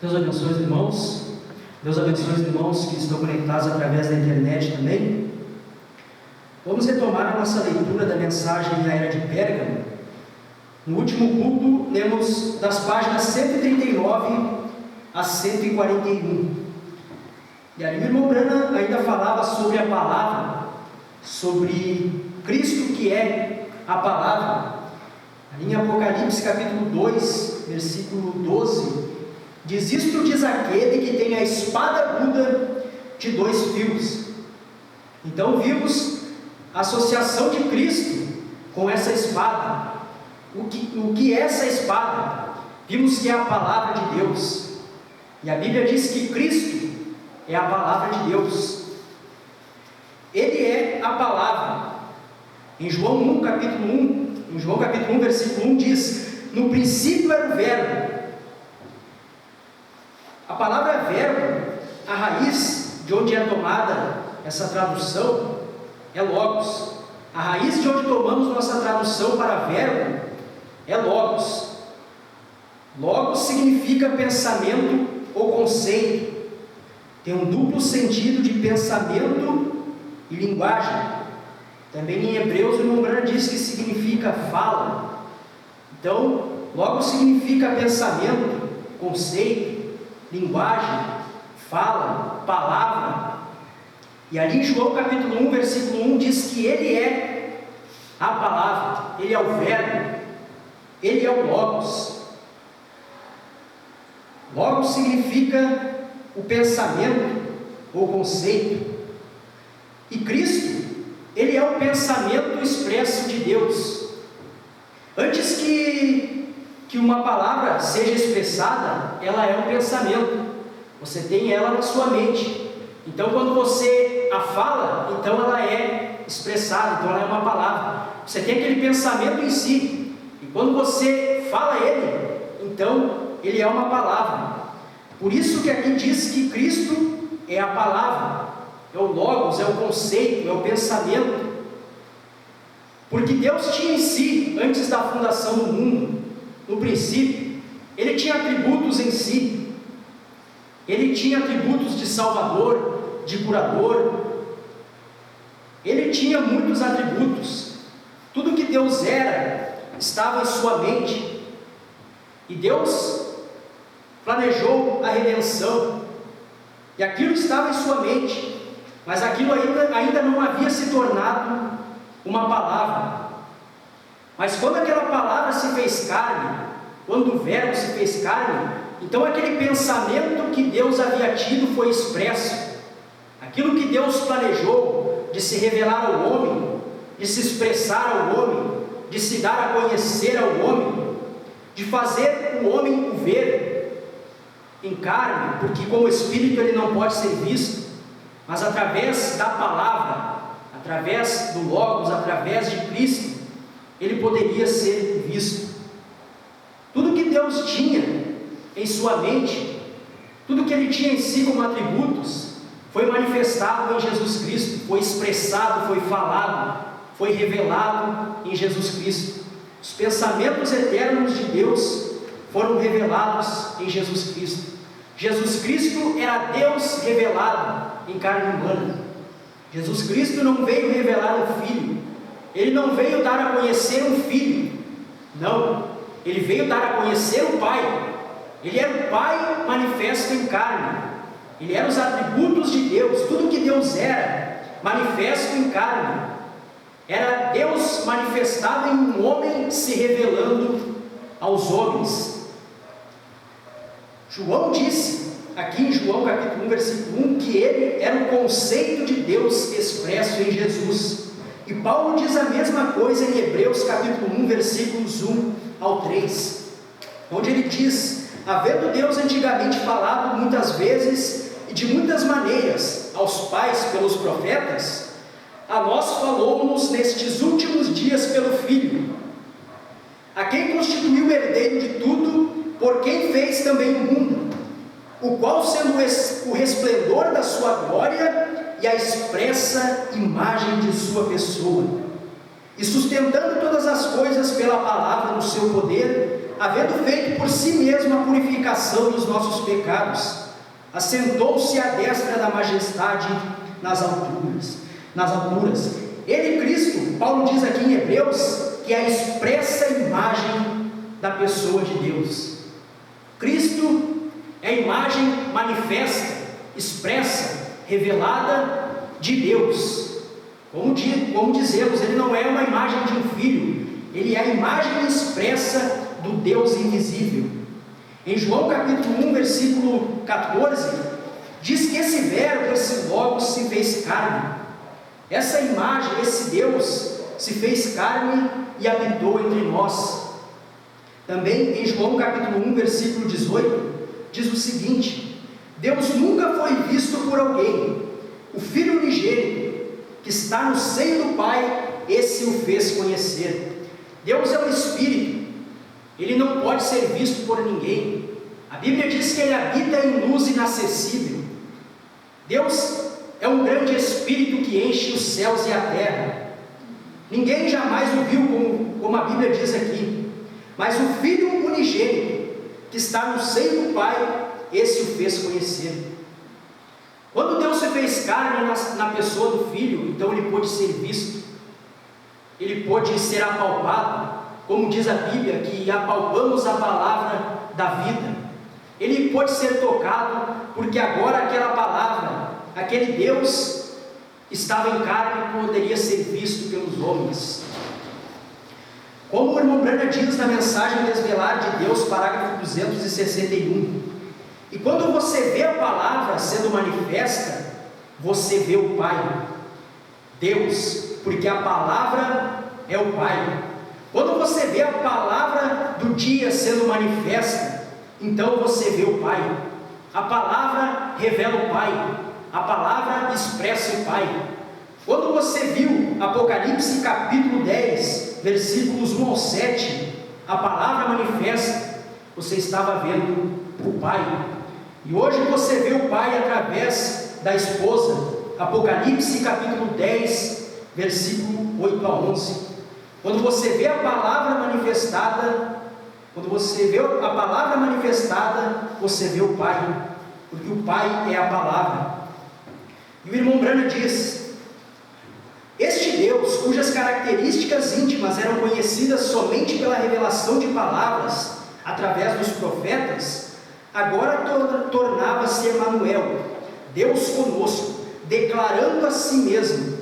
Deus abençoe os irmãos. Deus abençoe os irmãos que estão conectados através da internet também. Vamos retomar a nossa leitura da mensagem na era de Pérgamo. No último culto, lemos das páginas 139 a 141. E ali o irmão Branham ainda falava sobre a palavra, sobre Cristo que é a palavra. Ali em Apocalipse capítulo 2, versículo 12, diz: isto diz aquele que tem a espada aguda de 2 fios. Então vimos a associação de Cristo com essa espada. O que é essa espada? Vimos que é a palavra de Deus. E a Bíblia diz que Cristo é a palavra de Deus. Ele é a palavra. Em João 1, capítulo 1, versículo 1 diz: no princípio era o verbo. A palavra verbo, a raiz de onde é tomada essa tradução é logos. A raiz de onde tomamos nossa tradução para verbo é logos. Logos significa pensamento ou conceito. Tem um duplo sentido de pensamento e linguagem. Também em Hebreus o irmão Branham diz que significa fala. Então, logos significa pensamento, conceito, linguagem, fala, palavra. E ali em João capítulo 1, versículo 1 diz que ele é a palavra, ele é o verbo, ele é o logos. Logos significa o pensamento ou conceito. E Cristo, ele é o pensamento expresso de Deus. Antes que uma palavra seja expressada, ela é um pensamento. Você tem ela na sua mente. Então, quando você a fala, então ela é expressada, então ela é uma palavra. Você tem aquele pensamento em si. E quando você fala ele, então ele é uma palavra. Por isso que aqui diz que Cristo é a palavra, é o logos, é o conceito, é o pensamento. Porque Deus tinha em si, antes da fundação do mundo, no princípio, ele tinha atributos em si. Ele tinha atributos de salvador, de curador. Ele tinha muitos atributos. Tudo que Deus era estava em sua mente. E Deus planejou a redenção. E aquilo estava em sua mente. Mas aquilo ainda não havia se tornado uma palavra. Mas quando aquela palavra se fez carne, quando o verbo se fez carne, então aquele pensamento que Deus havia tido foi expresso. Aquilo que Deus planejou de se revelar ao homem, de se expressar ao homem, de se dar a conhecer ao homem, de fazer o homem o ver em carne, porque como espírito ele não pode ser visto, mas através da palavra, através do logos, através de Cristo, ele poderia ser visto. Tudo que Deus tinha em sua mente, tudo que ele tinha em si como atributos, foi manifestado em Jesus Cristo, foi expressado, foi falado, foi revelado em Jesus Cristo. Os pensamentos eternos de Deus foram revelados em Jesus Cristo. Jesus Cristo era Deus revelado em carne humana. Jesus Cristo não veio revelar um filho, ele não veio dar a conhecer um filho, não, ele veio dar a conhecer o Pai. Ele era o Pai manifesto em carne, ele era os atributos de Deus, tudo que Deus era manifesto em carne, era Deus manifestado em um homem se revelando aos homens. João disse, aqui em João capítulo 1, versículo 1, que ele era o conceito de Deus expresso em Jesus. E Paulo diz a mesma coisa em Hebreus capítulo 1, versículos 1 ao 3, onde ele diz: havendo Deus antigamente falado muitas vezes e de muitas maneiras aos pais pelos profetas, a nós falou-nos nestes últimos dias pelo Filho, a quem constituiu o herdeiro de tudo, por quem fez também o mundo, o qual sendo o resplendor da sua glória e a expressa imagem de sua pessoa, e sustentando todas as coisas pela palavra do seu poder, havendo feito por si mesmo a purificação dos nossos pecados, assentou-se à destra da majestade nas alturas. Ele, Cristo, Paulo diz aqui em Hebreus, que é a expressa imagem da pessoa de Deus. Cristo é a imagem manifesta, expressa, revelada de Deus. Como dizemos, ele não é uma imagem de um filho, ele é a imagem expressa do Deus invisível. Em João capítulo 1, versículo 14, diz que esse verbo, esse logos, se fez carne. Essa imagem, esse Deus, se fez carne e habitou entre nós. Também em João capítulo 1, versículo 18, diz o seguinte: Deus nunca foi visto por alguém, o Filho unigênito, que está no seio do Pai, esse o fez conhecer. Deus é um Espírito, ele não pode ser visto por ninguém. A Bíblia diz que ele habita em luz inacessível. Deus é um grande Espírito que enche os céus e a terra. Ninguém jamais o viu, como a Bíblia diz aqui. Mas o Filho unigênito, que está no seio do Pai, esse o fez conhecer. Quando Deus se fez carne na pessoa do Filho, então ele pôde ser visto, ele pôde ser apalpado, como diz a Bíblia, que apalpamos a palavra da vida. Ele pôde ser tocado, porque agora aquela palavra, aquele Deus estava em carne e poderia ser visto pelos homens. Como o irmão Branham diz na mensagem Desvelar de Deus, parágrafo 261, e quando você vê a palavra sendo manifesta, você vê o Pai, Deus, porque a palavra é o Pai. Quando você vê a palavra do dia sendo manifesta, então você vê o Pai. A palavra revela o Pai, a palavra expressa o Pai. Quando você viu Apocalipse capítulo 10, versículos 1 ao 7, a palavra manifesta, você estava vendo o Pai. E hoje você vê o Pai através da esposa. Apocalipse capítulo 10, versículo 8 a 11. Quando você vê a palavra manifestada, você vê o Pai, porque o Pai é a palavra. E o irmão Branham diz: este Deus, cujas características íntimas eram conhecidas somente pela revelação de palavras através dos profetas, agora tornava-se Emanuel, Deus conosco, declarando a si mesmo.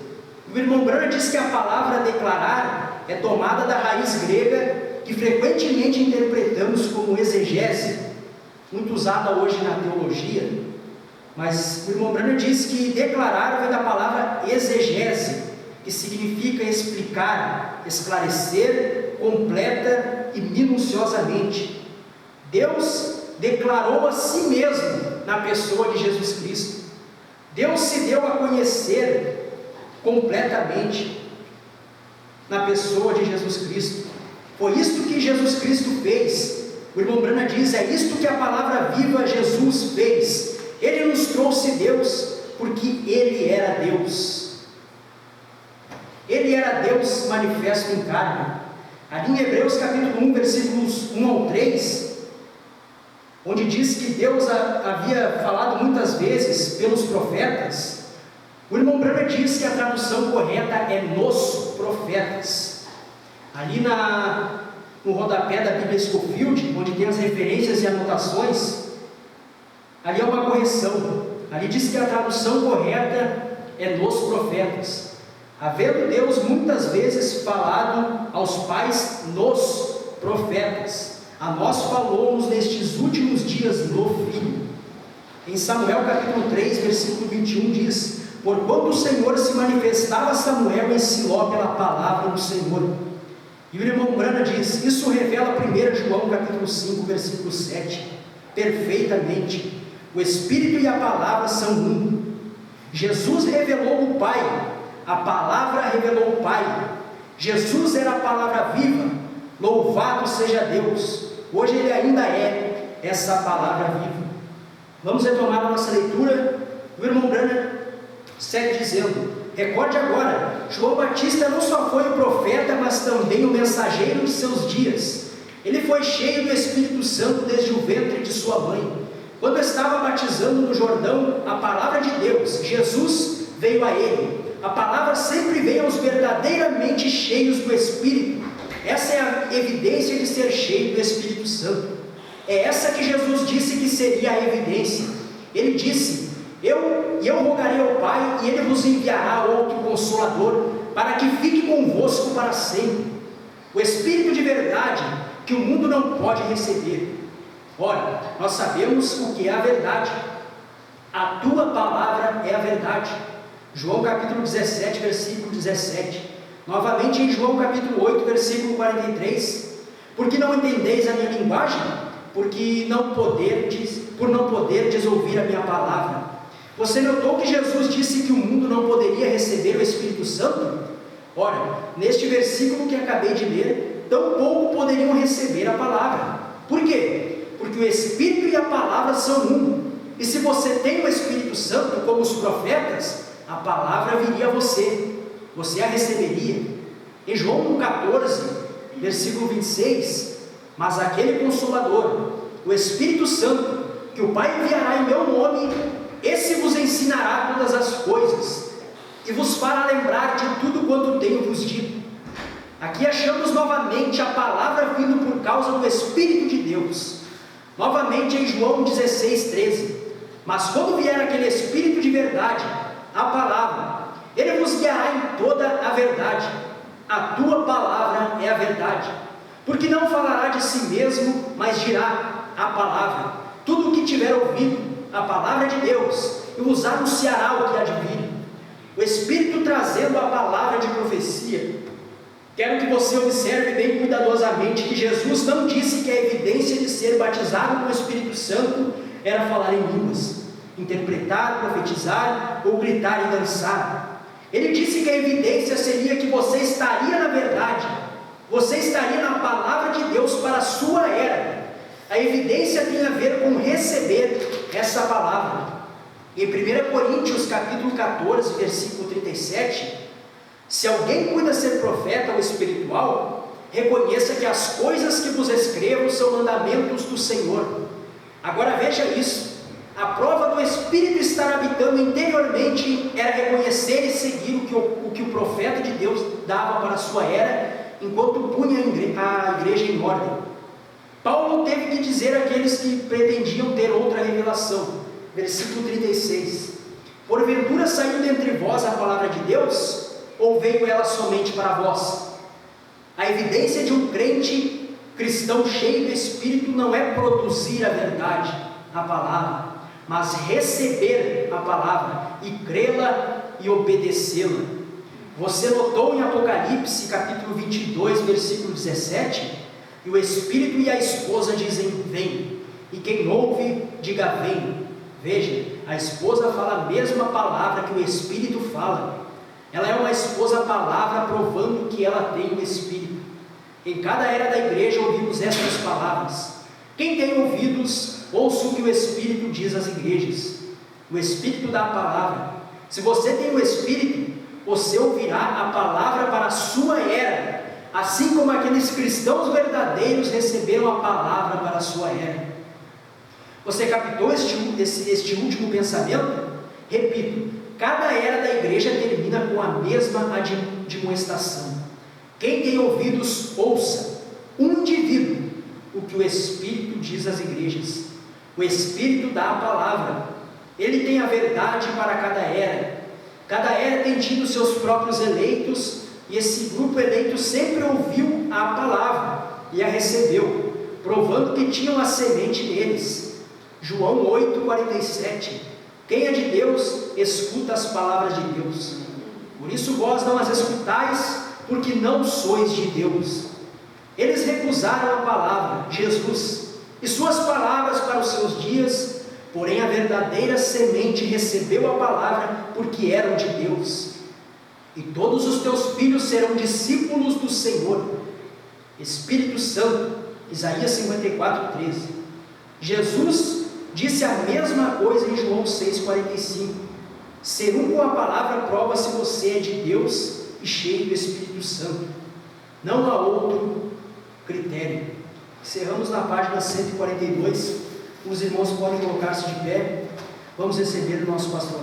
O irmão Branham diz que a palavra declarar é tomada da raiz grega, que frequentemente interpretamos como exegese, muito usada hoje na teologia. Mas o irmão Branham diz que declarar vem da palavra exegese, que significa explicar, esclarecer, completa e minuciosamente. Deus declarou a si mesmo na pessoa de Jesus Cristo. Deus se deu a conhecer completamente na pessoa de Jesus Cristo. Foi isto que Jesus Cristo fez. O irmão Branham diz: é isto que a palavra viva Jesus fez. Ele nos trouxe Deus, porque Ele era Deus. Ele era Deus manifesto em carne. Ali em Hebreus capítulo 1, versículos 1 ao 3, onde diz que Deus havia falado muitas vezes pelos profetas, o irmão Branham diz que a tradução correta é nos profetas. Ali no rodapé da Bíblia Scofield, onde tem as referências e anotações, ali é uma correção. Ali diz que a tradução correta é nos profetas, havendo Deus muitas vezes falado aos pais nos profetas, a nós falou-nos nestes últimos dias no Filho. Em Samuel capítulo 3, versículo 21 diz: porquanto o Senhor se manifestava a Samuel em Siló pela palavra do Senhor. E o irmão Branham diz: isso revela 1 João capítulo 5, versículo 7, perfeitamente. O Espírito e a palavra são um. Jesus revelou o Pai, a palavra revelou o Pai. Jesus era a palavra viva, louvado seja Deus. Hoje Ele ainda é essa palavra viva. Vamos retomar a nossa leitura. O irmão Branham segue dizendo: recorde agora, João Batista não só foi o profeta, mas também o mensageiro de seus dias. Ele foi cheio do Espírito Santo desde o ventre de sua mãe. Quando estava batizando no Jordão, a palavra de Deus, Jesus, veio a ele. A palavra sempre veio aos verdadeiramente cheios do Espírito. Essa é a evidência de ser cheio do Espírito Santo. É essa que Jesus disse que seria a evidência. Ele disse: eu rogarei ao Pai, e Ele vos enviará outro Consolador, para que fique convosco para sempre. O Espírito de verdade, que o mundo não pode receber. Ora, nós sabemos o que é a verdade. A tua palavra é a verdade. João capítulo 17, versículo 17. Novamente em João capítulo 8, versículo 43. Porque não entendeis a minha linguagem? Por não poderdes ouvir a minha palavra. Você notou que Jesus disse que o mundo não poderia receber o Espírito Santo? Ora, neste versículo que acabei de ler, tampouco poderiam receber a palavra. Por quê? Porque o Espírito e a palavra são um. E se você tem o Espírito Santo, como os profetas, a palavra viria a você. Você a receberia. Em João 14, versículo 26, mas aquele Consolador, o Espírito Santo, que o Pai enviará em meu nome, esse vos ensinará todas as coisas, e vos fará lembrar de tudo quanto tenho vos dito. Aqui achamos novamente a palavra vindo por causa do Espírito de Deus. Novamente em João 16, 13. Mas quando vier aquele Espírito de verdade, a palavra, ele vos guiará em toda a verdade. A tua palavra é a verdade. Porque não falará de si mesmo, mas dirá a palavra. Tudo o que tiver ouvido, a palavra de Deus, e vos anunciará o que há de vir. O Espírito trazendo a palavra de profecia. Quero que você observe bem cuidadosamente que Jesus não disse que a evidência de ser batizado com o Espírito Santo era falar em línguas, interpretar, profetizar ou gritar e dançar. Ele disse que a evidência seria que você estaria na verdade, você estaria na palavra de Deus para a sua era. A evidência tem a ver com receber essa palavra. Em 1 Coríntios capítulo 14, versículo 37, se alguém cuida ser profeta ou espiritual, reconheça que as coisas que vos escrevo são mandamentos do Senhor. Agora veja isso. A prova do Espírito estar habitando interiormente era reconhecer e seguir o que o profeta de Deus dava para a sua era, enquanto punha a igreja em ordem. Paulo teve que dizer àqueles que pretendiam ter outra revelação. Versículo 36. Porventura saiu dentre vós a palavra de Deus? Ou veio ela somente para vós? A evidência de um crente cristão cheio do Espírito não é produzir a verdade, a palavra, mas receber a palavra e crê-la e obedecê-la. Você notou em Apocalipse capítulo 22, versículo 17, que o Espírito e a esposa dizem: vem, e quem ouve, diga vem. Veja, a esposa fala a mesma palavra que o Espírito fala. Ela é uma esposa palavra, provando que ela tem o Espírito. Em cada era da igreja ouvimos estas palavras: quem tem ouvidos, ouça o que o Espírito diz às igrejas. O Espírito dá a palavra. Se você tem o Espírito, você ouvirá a palavra para a sua era, assim como aqueles cristãos verdadeiros receberam a palavra para a sua era. Você captou este último pensamento? Repito, cada era da igreja termina com a mesma admoestação. Quem tem ouvidos, ouça. Um indivíduo, o que o Espírito diz às igrejas. O Espírito dá a palavra. Ele tem a verdade para cada era. Cada era tem tido seus próprios eleitos, e esse grupo eleito sempre ouviu a palavra e a recebeu, provando que tinham a semente neles. João 8,47. Quem é de Deus, escuta as palavras de Deus. Por isso vós não as escutais, porque não sois de Deus. Eles recusaram a palavra, Jesus, e suas palavras para os seus dias, porém a verdadeira semente recebeu a palavra, porque eram de Deus. E todos os teus filhos serão discípulos do Senhor. Espírito Santo, Isaías 54,13. Jesus disse a mesma coisa em João 6,45. Ser um com a palavra prova se você é de Deus e cheio do Espírito Santo. Não há outro critério. Encerramos na página 142. Os irmãos podem colocar-se de pé. Vamos receber o nosso pastor.